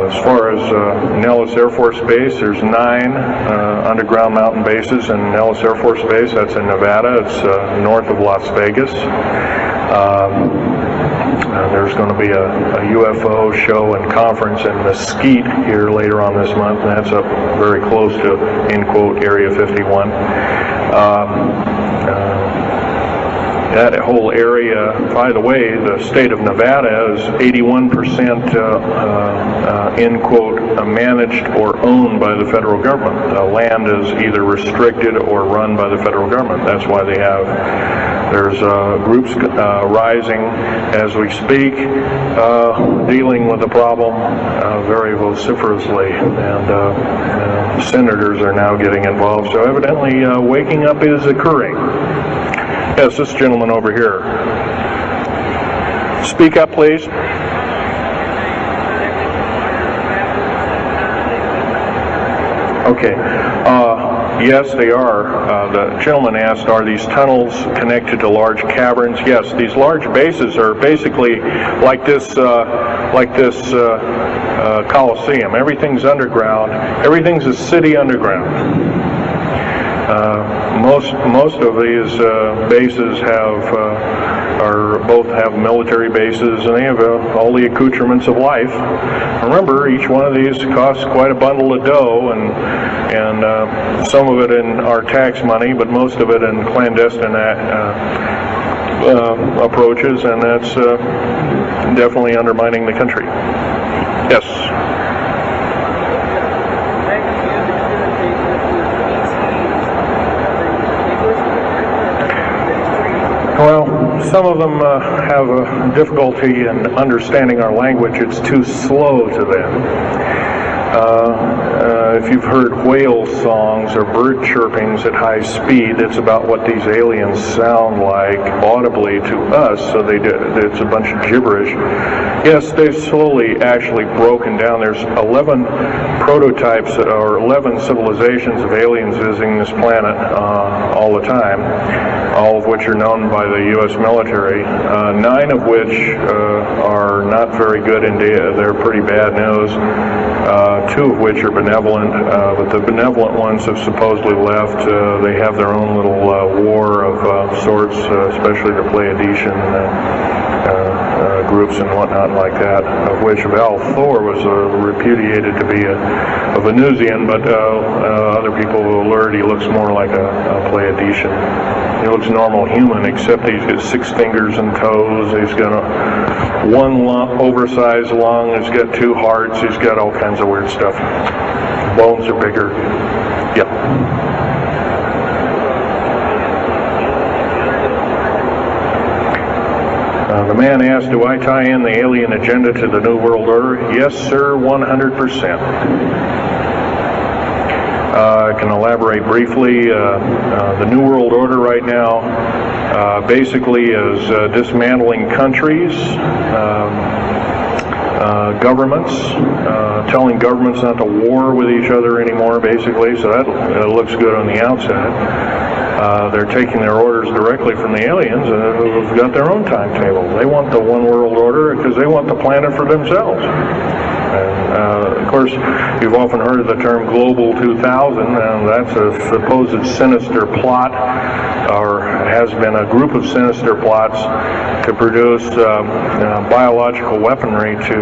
As far as Nellis Air Force Base, there's 9 underground mountain bases in Nellis Air Force Base. That's in Nevada. It's north of Las Vegas. There's going to be a UFO show and conference in Mesquite here later on this month, and that's up very close to, end quote, Area 51. That whole area, by the way, the state of Nevada is 81% end quote, managed or owned by the federal government. Land is either restricted or run by the federal government. That's why there's groups rising as we speak, dealing with the problem very vociferously, and senators are now getting involved. So evidently waking up is occurring. Yes, this gentleman over here. Speak up, please. Okay. Yes, they are. The gentleman asked, are these tunnels connected to large caverns? Yes, these large bases are basically like this Coliseum. Everything's underground. Everything's a city underground. Most of these bases both have military bases, and they have all the accoutrements of life. Remember, each one of these costs quite a bundle of dough, and some of it in our tax money, but most of it in clandestine approaches, and that's definitely undermining the country. Yes. Well, some of them have a difficulty in understanding our language. It's too slow to them. If you've heard whale songs or bird chirpings at high speed, it's about what these aliens sound like audibly to us, so it's a bunch of gibberish. Yes, they've slowly actually broken down. There's 11 prototypes or 11 civilizations of aliens visiting this planet all the time, all of which are known by the U.S. military, 9 of which are not very good indeed. They're pretty bad news. 2 of which are benevolent, but the benevolent ones have supposedly left. They have their own little war of sorts, especially the Pleiadian groups and whatnot like that, of which Val Thor was repudiated to be a Venusian, but other people will alert he looks more like a Pleiadian. He looks normal human, except he's got 6 fingers and toes. He's got one oversized lung. He's got 2 hearts. He's got all kinds of weird stuff. Bones are bigger. Yep. The man asked, do I tie in the alien agenda to the New World Order? Yes, sir, 100%. I can elaborate briefly. The New World Order right now basically is dismantling countries, governments, telling governments not to war with each other anymore, basically, so that looks good on the outside. They're taking their orders directly from the aliens who've got their own timetable. They want the one world order because they want the planet for themselves. And, of course, you've often heard of the term Global 2000, and that's a supposed sinister plot, or has been a group of sinister plots to produce biological weaponry to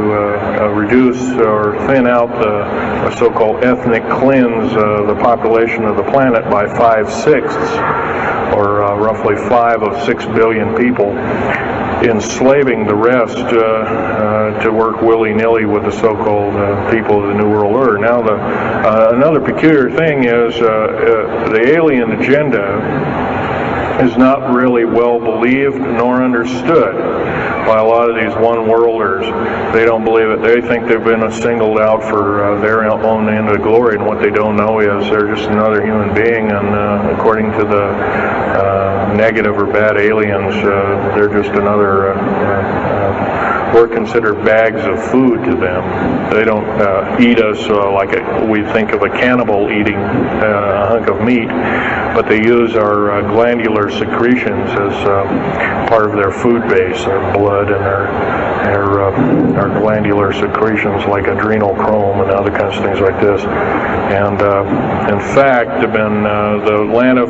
reduce or thin out the so-called ethnic cleanse the population of the planet by 5/6, or roughly 5 of 6 billion people, enslaving the rest to work willy-nilly with the so-called people of the New World Order. Now, another peculiar thing is the alien agenda is not really well believed nor understood by a lot of these one-worlders. They don't believe it. They think they've been singled out for their own end of glory, and what they don't know is they're just another human being, and according to the negative or bad aliens, they're just another we're considered bags of food to them. They don't eat us like we think of a cannibal eating a hunk of meat, but they use our glandular secretions as part of their food base, their blood and our glandular secretions like adrenochrome and other kinds of things like this. And in fact, the Atlanta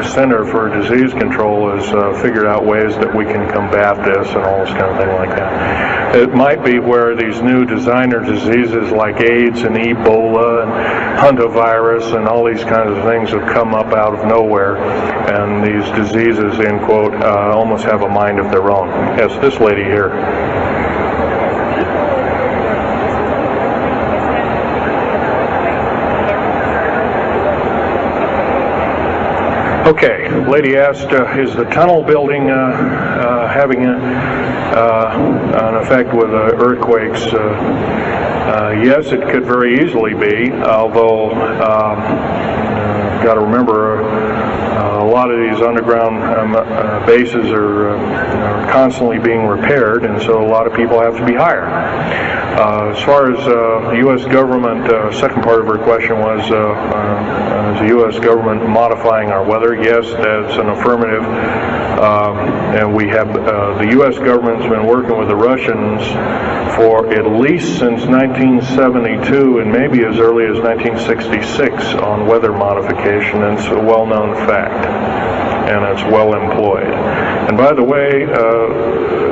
Center for Disease Control has figured out ways that we can combat this and all this kind of thing like that. It might be where these new designer diseases like AIDS and Ebola and hantavirus and all these kinds of things have come up out of nowhere, and these diseases, end quote, almost have a mind of their own. Yes, this lady here. Okay, lady asked, is the tunnel building having an effect with earthquakes? Yes, it could very easily be, although got to remember a lot of these underground bases are constantly being repaired, and so a lot of people have to be hired. As far as the U.S. government, second part of her question was, is the U.S. government modifying our weather? Yes, that's an affirmative. And we have, the U.S. government's been working with the Russians for at least since 1972 and maybe as early as 1966 on weather modification, and it's a well-known fact, and it's well employed. And by the way,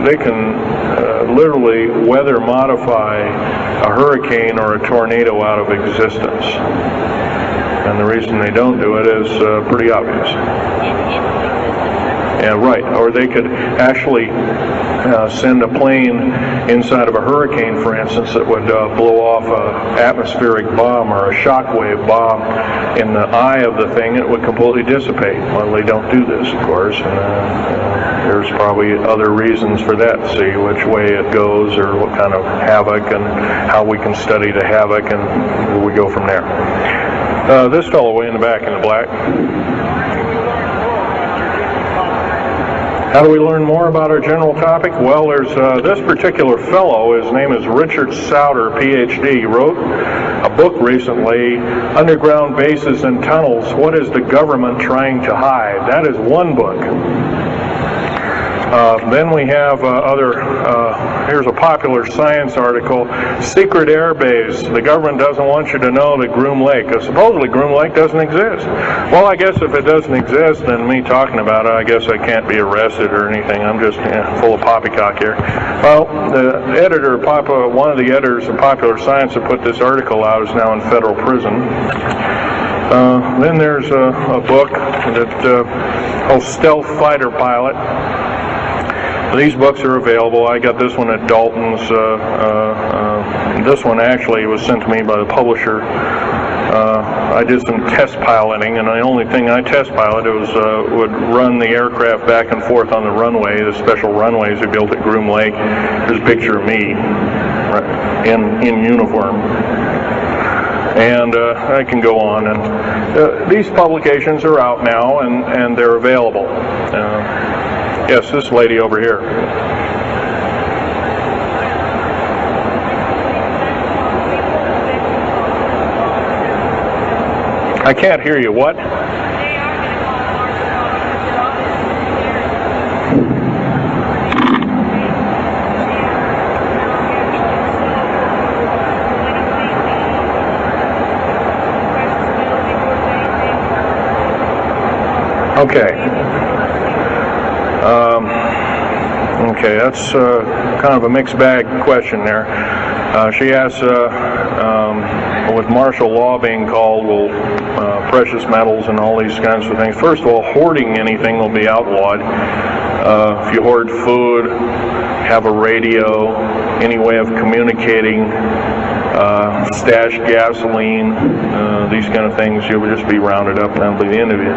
they can literally weather modify a hurricane or a tornado out of existence. And the reason they don't do it is pretty obvious. Yeah, right. Or they could actually send a plane inside of a hurricane, for instance, that would blow off an atmospheric bomb or a shockwave bomb in the eye of the thing, and it would completely dissipate. Well, they don't do this, of course, and there's probably other reasons for that. See which way it goes, or what kind of havoc, and how we can study the havoc, and we go from there. This fellow way in the back in the black. How do we learn more about our general topic? Well, there's this particular fellow, his name is Richard Souter, PhD. He wrote a book recently, Underground Bases and Tunnels, What is the Government Trying to Hide? That is one book. Then we have here's a popular science article, Secret Air Base. The government doesn't want you to know that Groom Lake, supposedly Groom Lake doesn't exist. Well, I guess if it doesn't exist, then me talking about it, I guess I can't be arrested or anything. I'm just full of poppycock here. Well, the editor, one of the editors of Popular Science that put this article out is now in federal prison. Then there's a book that called Stealth Fighter Pilot. These books are available. I got this one at Dalton's. This one actually was sent to me by the publisher. I did some test piloting, and the only thing I test piloted was would run the aircraft back and forth on the runway, the special runways they built at Groom Lake. There's a picture of me in uniform. And I can go on. And these publications are out now, and they're available. Yes, this lady over here. I can't hear you. What? Okay. Okay, that's kind of a mixed bag question there. She asks, with martial law being called, will precious metals and all these kinds of things. First of all, hoarding anything will be outlawed. If you hoard food, have a radio, any way of communicating, stash gasoline, these kind of things, you would just be rounded up and that'll be the end of you.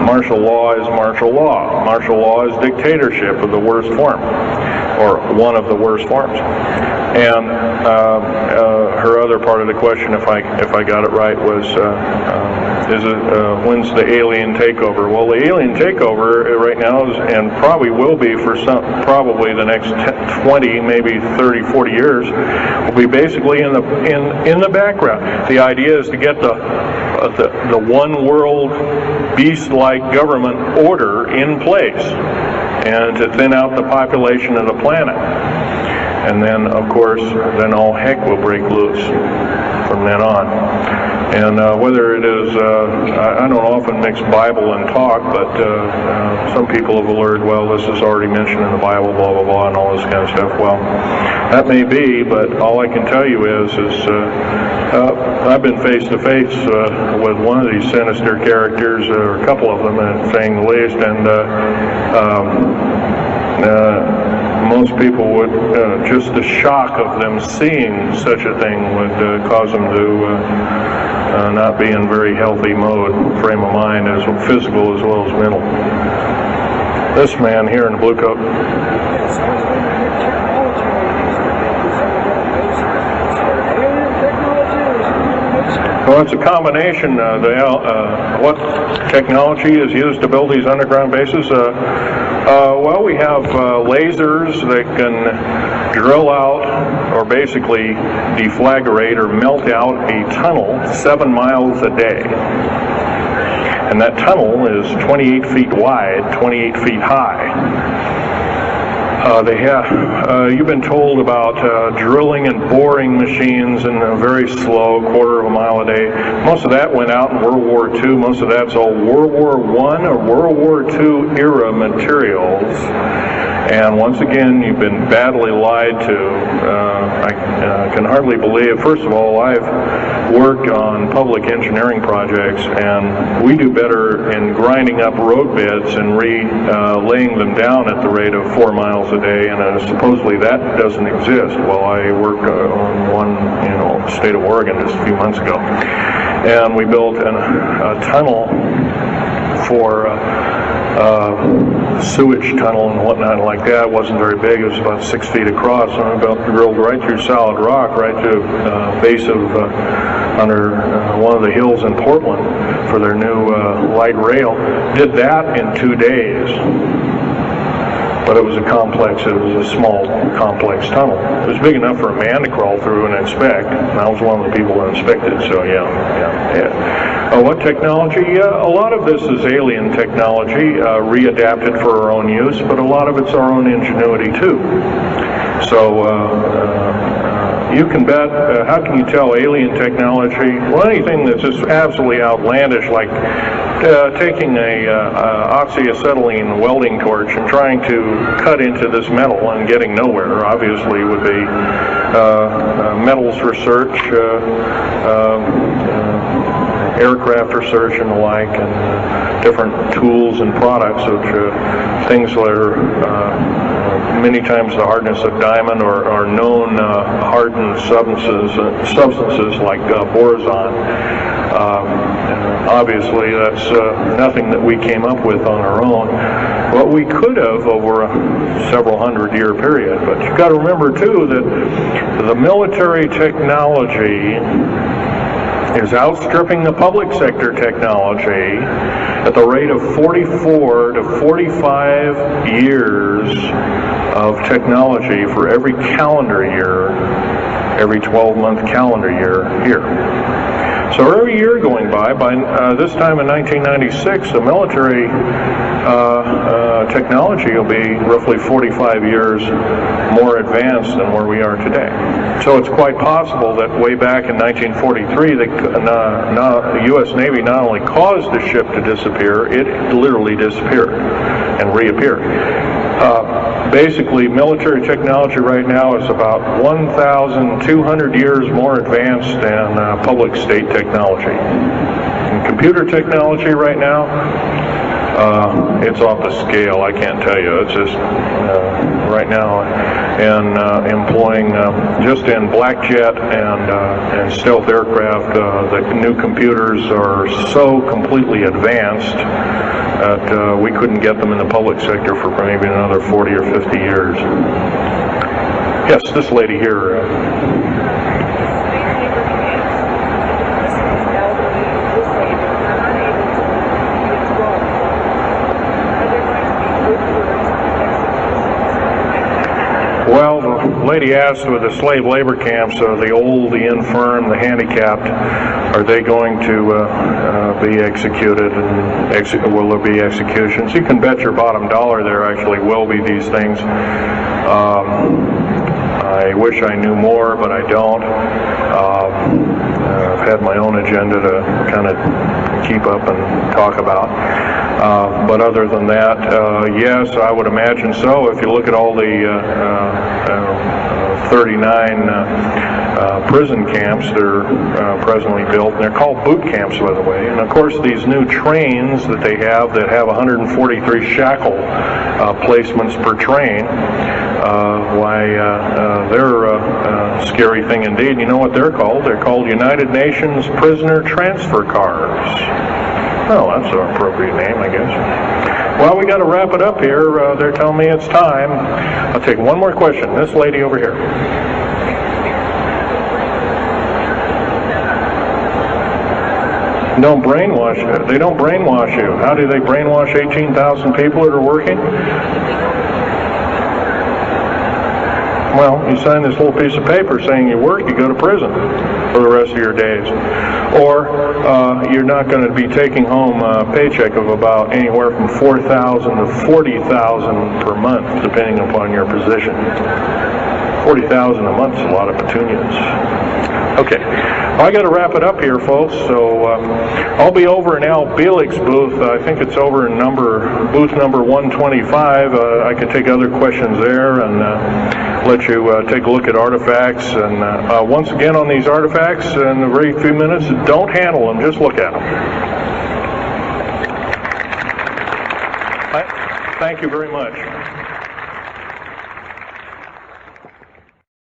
Martial law is martial law. Martial law is dictatorship of the worst form, or one of the worst forms. And her other part of the question, if I got it right, was when's the alien takeover? Well, the alien takeover right now is, and probably will be for probably the next 20, maybe 30, 40 years, will be basically in the background. The idea is to get the one world beast-like government order in place, and to thin out the population of the planet. And then, of course, then all heck will break loose from then on. And whether it is, I don't often mix Bible and talk, but some people have learned, well, this is already mentioned in the Bible, blah, blah, blah, and all this kind of stuff. Well, that may be, but all I can tell you is I've been face to face with one of these sinister characters, or a couple of them, saying the least, and most people would, just the shock of them seeing such a thing would cause them to not be in very healthy frame of mind, as physical as well as mental. This man here in the blue coat. Well, it's a combination. What technology is used to build these underground bases? Well, we have lasers that can drill out, or basically deflagrate or melt out a tunnel 7 miles a day. And that tunnel is 28 feet wide, 28 feet high. You've been told about drilling and boring machines in a very slow, quarter of a mile a day. Most of that went out in World War II. Most of that's all World War I or World War II era materials. And once again, you've been badly lied to. I can hardly believe, first of all, I've worked on public engineering projects, and we do better in grinding up road beds and laying them down at the rate of 4 miles a day, and supposedly that doesn't exist. Well, I worked on one in the state of Oregon just a few months ago, and we built a tunnel for sewage tunnel and whatnot like that. It wasn't very big. It was about 6 feet across, and I drilled right through solid rock, right to base of under one of the hills in Portland for their new light rail. Did that in 2 days. But it was a small, complex tunnel. It was big enough for a man to crawl through and inspect, and I was one of the people that inspected, so yeah. What technology? A lot of this is alien technology, readapted for our own use, but a lot of it's our own ingenuity too. So you can bet, how can you tell alien technology? Well, anything that's just absolutely outlandish, like taking a oxyacetylene welding torch and trying to cut into this metal and getting nowhere, obviously, with the metals research, aircraft research and the like, and different tools and products, which things that are many times the hardness of diamond or known hardened substances like boron. Obviously, that's nothing that we came up with on our own. What we could have over a several hundred-year period. But you've got to remember, too, that the military technology is outstripping the public sector technology at the rate of 44 to 45 years of technology for every calendar year, every 12-month calendar year here. So every year going by this time in 1996, the military technology will be roughly 45 years more advanced than where we are today. So it's quite possible that way back in 1943, the U.S. Navy not only caused the ship to disappear, it literally disappeared and reappeared. Basically, military technology right now is about 1,200 years more advanced than public state technology. And computer technology right now, it's off the scale, I can't tell you. It's just right now, and employing just in black jet and stealth aircraft, the new computers are so completely advanced that we couldn't get them in the public sector for maybe another 40 or 50 years. Yes, this lady here. Well, the lady asked with the slave labor camps, the old, the infirm, the handicapped, are they going to be executed, and will there be executions? You can bet your bottom dollar there actually will be these things. I wish I knew more, but I don't. I've had my own agenda to kind of keep up and talk about. But other than that, yes, I would imagine so. If you look at all the 39 prison camps that are presently built, and they're called boot camps, by the way. And of course, these new trains that they have that have 143 shackle placements per train, they're a scary thing indeed. You know what they're called? They're called United Nations Prisoner Transfer Cars. Oh, that's an appropriate name, I guess. Well, we got to wrap it up here. They're telling me it's time. I'll take one more question. This lady over here. Don't brainwash you. They don't brainwash you. How do they brainwash 18,000 people that are working? Well, you sign this little piece of paper saying you work, you go to prison for the rest of your days. Or you're not going to be taking home a paycheck of about anywhere from $4,000 to $40,000 per month, depending upon your position. $40,000 a month is a lot of petunias. Okay, well, I got to wrap it up here, folks. So I'll be over in Al Bielig's booth. I think it's over in booth number 125. I could take other questions there and let you take a look at artifacts. And once again, on these artifacts, in a very few minutes, don't handle them, just look at them. Thank you very much.